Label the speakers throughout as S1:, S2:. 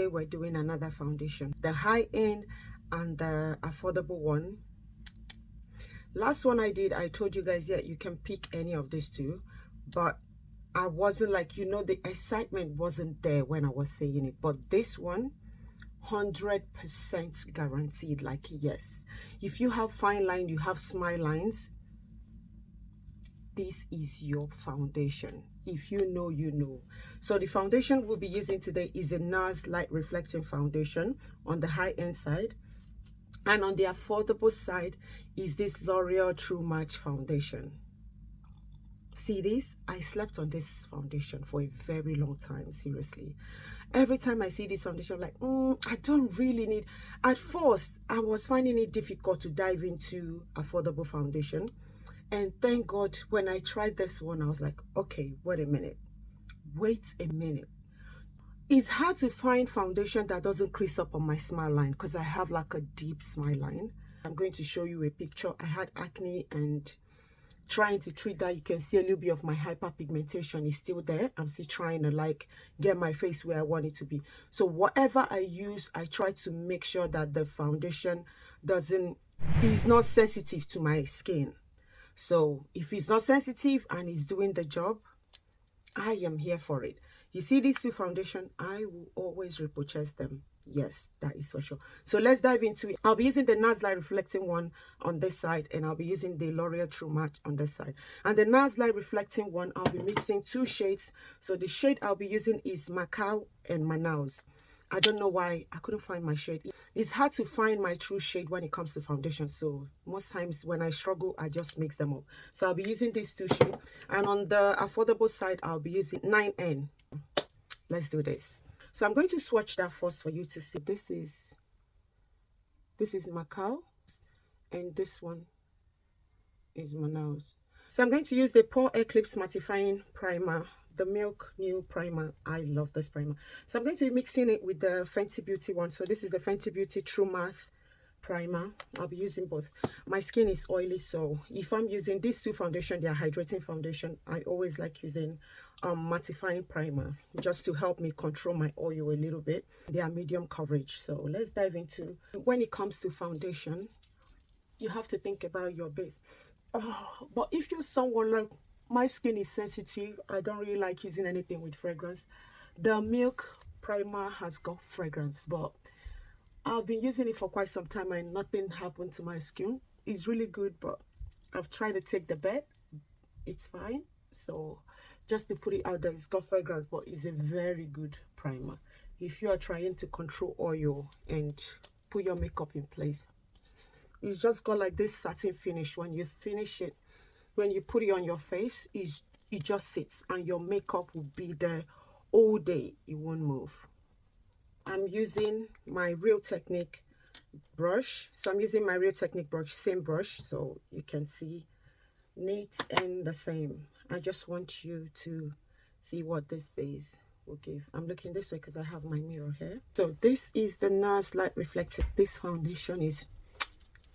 S1: today we're doing another foundation, the high-end and the affordable one. Last one I did, I told you guys, yeah, you can pick any of these two, but I wasn't like, the excitement wasn't there when I was saying it. But this one, 100% guaranteed. Like, yes, if you have fine line, you have smile lines, this is your foundation. If you know, you know. So the foundation we'll be using today is a NARS light reflecting foundation on the high end side, and on the affordable side is this L'Oreal True Match foundation. See this? I slept on this foundation for a very long time, seriously. Every time I see this foundation, I'm like, I don't really need. At first, I was finding it difficult to dive into affordable foundation. And thank God, when I tried this one, I was like, okay, wait a minute. It's hard to find foundation that doesn't crease up on my smile line because I have like a deep smile line. I'm going to show you a picture. I had acne and trying to treat that. You can see a little bit of my hyperpigmentation is still there. I'm still trying to like get my face where I want it to be. So whatever I use, I try to make sure that the foundation is not sensitive to my skin. So if it's not sensitive and it's doing the job, I am here for it. You see these two foundations, I will always repurchase them. Yes, that is for sure. So let's dive into it. I'll be using the NARS Light Reflecting one on this side, and I'll be using the L'Oreal True Match on this side. And the NARS Light Reflecting one, I'll be mixing two shades. So the shade I'll be using is Macau and Manaus. I don't know why I couldn't find my shade. It's hard to find my true shade when it comes to foundation. So most times when I struggle, I just mix them up. So I'll be using these two shades. And on the affordable side, I'll be using 9N. Let's do this. So I'm going to swatch that first for you to see. This is Macau, and this one is Manaus. So I'm going to use the Pore Eclipse Mattifying Primer, the Milk New Primer. I love this primer. So I'm going to be mixing it with the Fenty Beauty one. So this is the Fenty Beauty True Matte Primer. I'll be using both. My skin is oily, so if I'm using these two foundation, they are hydrating foundation, I always like using mattifying primer just to help me control my oil a little bit. They are medium coverage. So let's dive into, when it comes to foundation, you have to think about your base. But if you're someone like my skin is sensitive, I don't really like using anything with fragrance. The Milk Primer has got fragrance, but I've been using it for quite some time and nothing happened to my skin. It's really good, but I've tried to take the bet. It's fine. So just to put it out there, it's got fragrance, but it's a very good primer. If you are trying to control oil and put your makeup in place, it's just got like this satin finish. When you finish it, when you put it on your face, it just sits and your makeup will be there all day. It won't move. I'm using my Real Technique brush. So I'm using my Real Technique brush, same brush, so you can see neat and the same. I just want you to see what this base will give. I'm looking this way because I have my mirror here. So this is the NARS Light Reflecting. This foundation is,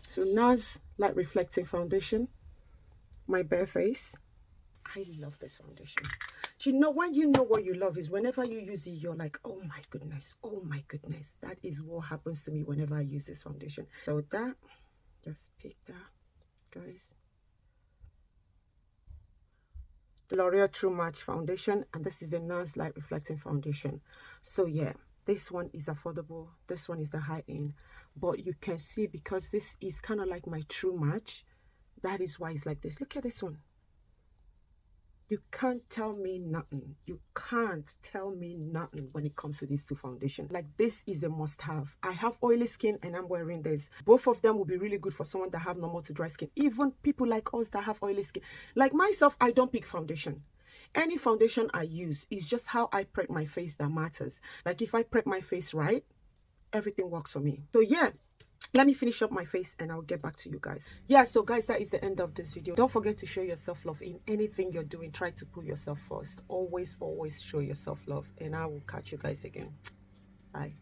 S1: so NARS Light Reflecting Foundation, my bare face. I love this foundation. You know, when you know what you love is whenever you use it, you're like, oh my goodness, oh my goodness. That is what happens to me whenever I use this foundation. So that, just pick that, guys. The L'Oreal True Match foundation, and this is the NARS Light Reflecting foundation. So yeah, this one is affordable, this one is the high end, but you can see because this is kind of like my True Match, that is why it's like this. Look at this one. You can't tell me nothing. You can't tell me nothing when it comes to these two foundations. Like, this is a must-have. I have oily skin and I'm wearing this. Both of them will be really good for someone that have normal to dry skin. Even people like us that have oily skin. Like myself, I don't pick foundation. Any foundation I use is just how I prep my face that matters. Like, if I prep my face right, everything works for me. So yeah, let me finish up my face and I'll get back to you guys. Yeah, so guys, that is the end of this video. Don't forget to show yourself love in anything you're doing. Try to put yourself first. Always show yourself love, and I will catch you guys again. Bye.